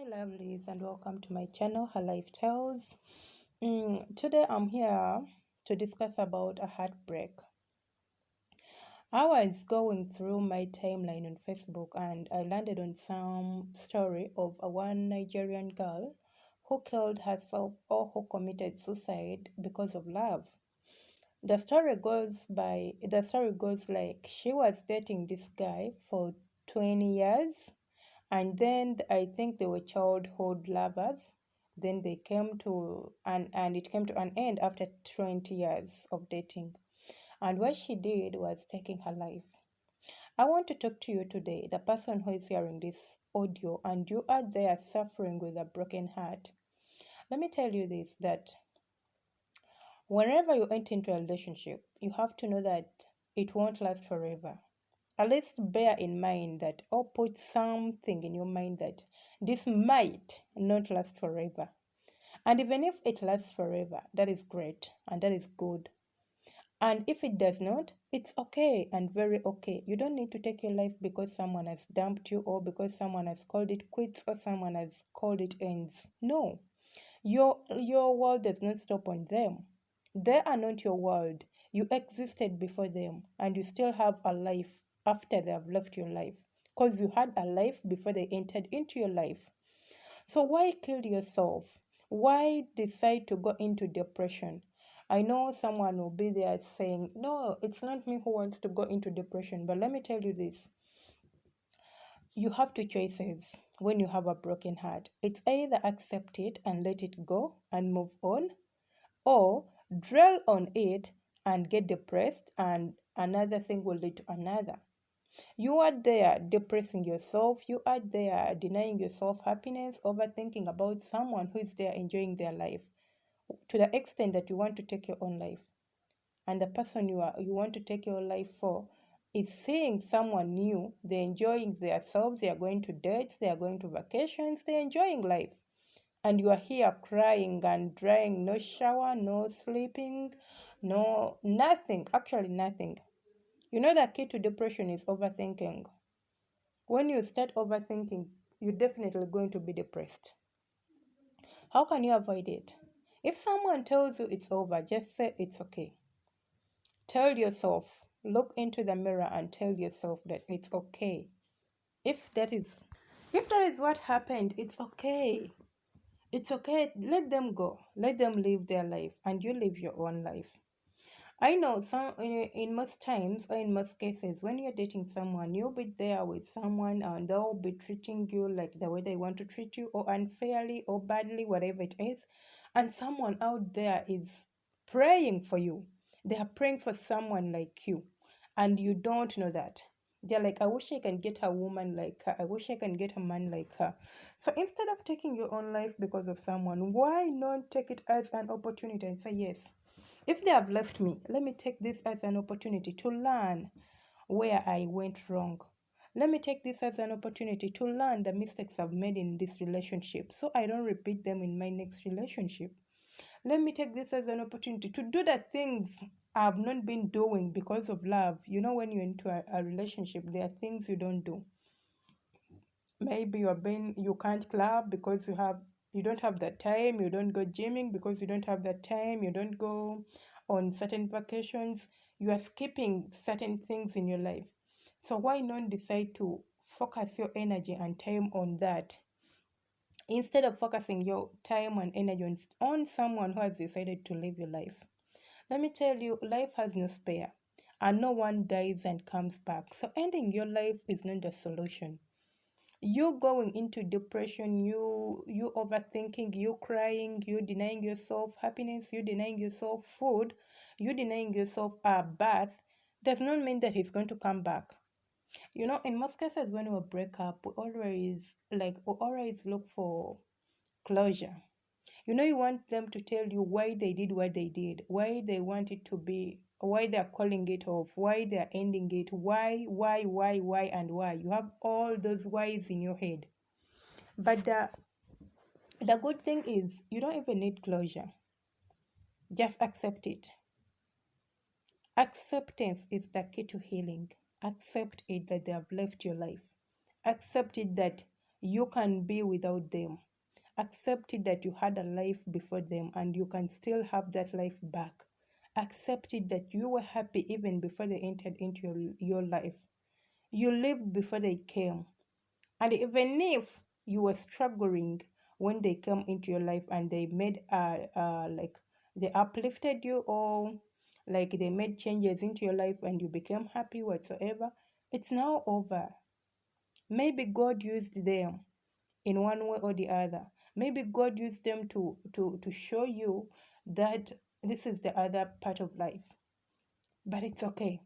Hi lovelies and welcome to my channel, Her Life Tales. Today I'm here to discuss about a heartbreak. I was going through my timeline on Facebook and I landed on some story of a one Nigerian girl who killed herself or who committed suicide because of love. The story goes like she was dating this guy for 20 years, and then I think they were childhood lovers. Then they came to and it came to an end after 20 years of dating. And what she did was taking her life. I want to talk to you today, the person who is hearing this audio, and you are there suffering with a broken heart. Let me tell you this, that whenever you enter into a relationship, you have to know that it won't last forever. At least bear in mind that, or put something in your mind that this might not last forever. And even if it lasts forever, that is great and that is good. And if it does not, it's okay and very okay. You don't need to take your life because someone has dumped you or because someone has called it quits or someone has called it ends. No, your world does not stop on them. They are not your world. You existed before them and you still have a life after they have left your life. Because you had a life before they entered into your life. So why kill yourself? Why decide to go into depression? I know someone will be there saying, no, it's not me who wants to go into depression. But let me tell you this. You have two choices when you have a broken heart. It's either accept it and let it go and move on, or dwell on it and get depressed, and another thing will lead to another. You are there depressing yourself, you are there denying yourself happiness, overthinking about someone who is there enjoying their life to the extent that you want to take your own life. And the person you want to take your life for is seeing someone new, they're enjoying themselves, they are going to dates, they are going to vacations, they're enjoying life. And you are here crying and drying, no shower, no sleeping, no nothing, actually nothing. You know the key to depression is overthinking. When you start overthinking, you're definitely going to be depressed. How can you avoid it? If someone tells you it's over, just say it's okay. Tell yourself, look into the mirror and tell yourself that it's okay. If that is what happened, it's okay. It's okay. Let them go. Let them live their life and you live your own life. I know some in most times or in most cases, when you're dating someone, you'll be there with someone and they'll be treating you like the way they want to treat you, or unfairly or badly, whatever it is. And someone out there is praying for you. They are praying for someone like you, and you don't know that. They're like, I wish I can get a woman like her. I wish I can get a man like her. So instead of taking your own life because of someone, why not take it as an opportunity and say, yes, if they have left me, let me take this as an opportunity to learn where I went wrong. Let me take this as an opportunity to learn the mistakes I've made in this relationship so I don't repeat them in my next relationship. Let me take this as an opportunity to do the things I've not been doing because of love. You know, when you're into a relationship, there are things you don't do. Maybe you can't club because you don't have that time, you don't go gymming because you don't have that time, you don't go on certain vacations, you are skipping certain things in your life. So why not decide to focus your energy and time on that instead of focusing your time and energy on someone who has decided to live your life? Let me tell you, life has no spare and no one dies and comes back. So ending your life is not the solution. You going into depression, you overthinking, you crying, you denying yourself happiness, you denying yourself food, you denying yourself a bath, does not mean that he's going to come back. You know, in most cases when we break up, we always look for closure. You know, you want them to tell you why they did what they did, why they want it to be, why they're calling it off, why they're ending it, why, and why. You have all those whys in your head. But the good thing is you don't even need closure. Just accept it. Acceptance is the key to healing. Accept it that they have left your life. Accept it that You can be without them. Accept it that you had a life before them and you can still have that life back. Accept it that you were happy even before they entered into your life. You lived before they came. And even if you were struggling when they come into your life and they made like they uplifted you, or like they made changes into your life and you became happy whatsoever, it's now over. Maybe God used them in one way or the other. Maybe God used them to show you that this is the other part of life. But it's okay.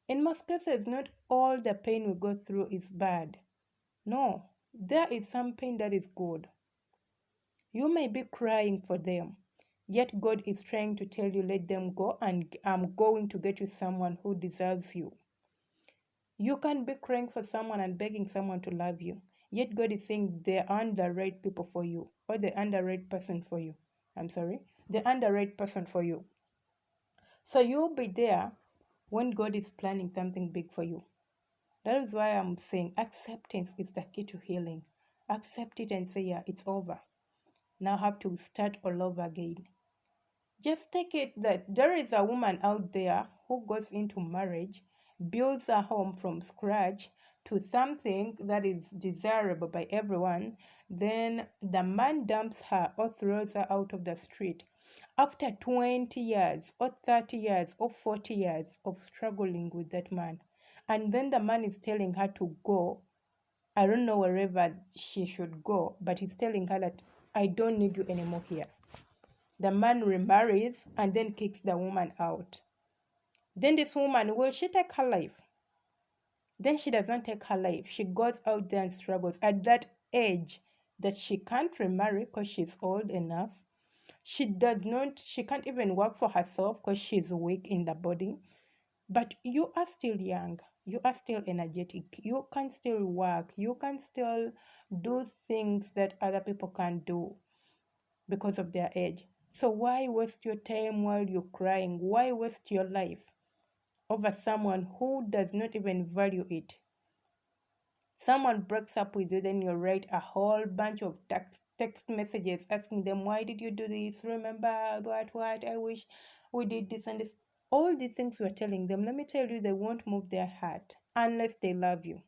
In most cases, not all the pain we go through is bad. No, there is some pain that is good. You may be crying for them, yet God is trying to tell you, let them go, and I'm going to get you someone who deserves you. You can be crying for someone and begging someone to love you, yet God is saying they aren't the right people for you, or they aren't the right person for you. I'm sorry, they aren't the right person for you. So you'll be there when God is planning something big for you. That is why I'm saying acceptance is the key to healing. Accept it and say, yeah, it's over. Now I have to start all over again. Just take it that there is a woman out there who goes into marriage, builds a home from scratch to something that is desirable by everyone. Then the man dumps her or throws her out of the street after 20 years or 30 years or 40 years of struggling with that man. And then the man is telling her to go. I don't know wherever she should go, but he's telling her that I don't need you anymore here. The man remarries and then kicks the woman out. Then this woman, will she take her life? Then she doesn't take her life. She goes out there and struggles at that age that she can't remarry because she's old enough. She can't even work for herself because she's weak in the body. But you are still young. You are still energetic. You can still work. You can still do things that other people can't do because of their age. So why waste your time while you're crying? Why waste your life over someone who does not even value it? Someone breaks up with you, then you write a whole bunch of text messages asking them, why did you do this? Remember what? I wish we did this and this. All the things you're telling them, let me tell you, they won't move their heart unless they love you.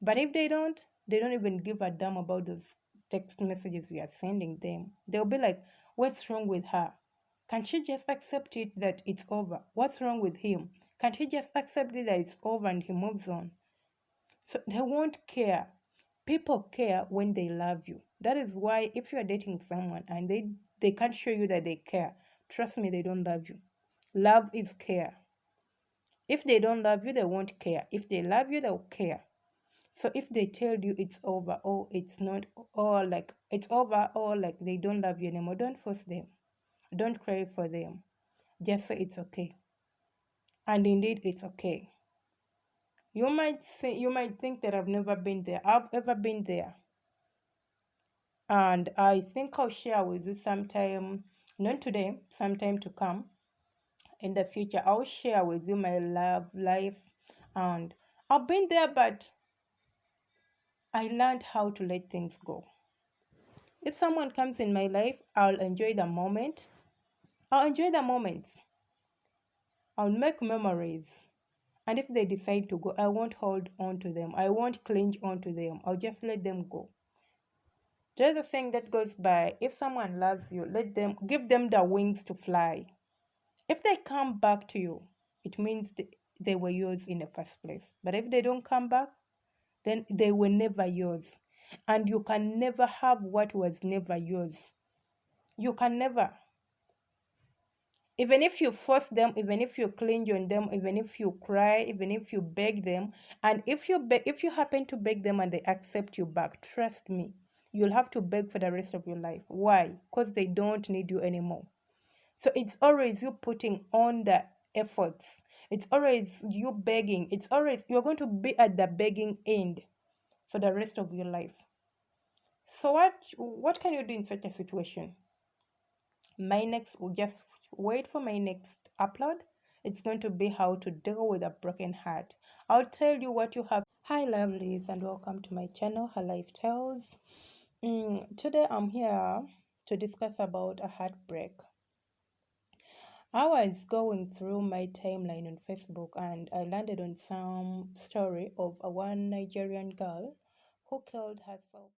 But if they don't even give a damn about those text messages we are sending them. They'll be like, what's wrong with her? Can't she just accept it that it's over? What's wrong with him? Can't he just accept it that it's over and he moves on? So they won't care. People care when they love you. That is why if you are dating someone and they can't show you that they care, trust me, they don't love you. Love is care. If they don't love you, they won't care. If they love you, they'll care. So if they tell you it's over, or it's not, or like it's over, or like they don't love you anymore, don't force them. Don't cry for them. Just say it's okay. And indeed, it's okay. You might think that I've never been there. I've ever been there. And I think I'll share with you sometime, not today, sometime to come in the future. I'll share with you my love life. And I've been there, but I learned how to let things go. If someone comes in my life, I'll enjoy the moment. I'll enjoy the moments. I'll make memories. And if they decide to go, I won't hold on to them. I won't cling on to them. I'll just let them go. There's a saying that goes by, if someone loves you, give them the wings to fly. If they come back to you, it means they were yours in the first place. But if they don't come back, then they were never yours. And you can never have what was never yours. You can never. Even if you force them, even if you cling on them, even if you cry, even if you beg them, and if you happen to beg them and they accept you back, trust me, you'll have to beg for the rest of your life. Why? Because they don't need you anymore. So it's always you putting on the efforts. It's always you begging. It's always you're going to be at the begging end for the rest of your life. So what can you do in such a situation? Just wait for my next upload. It's going to be how to deal with a broken heart. I'll tell you what you have Hi lovelies and welcome to my channel, Her Life Tales. Today I'm here to discuss about a heartbreak. I was going through my timeline on Facebook and I landed on some story of a one Nigerian girl who killed herself.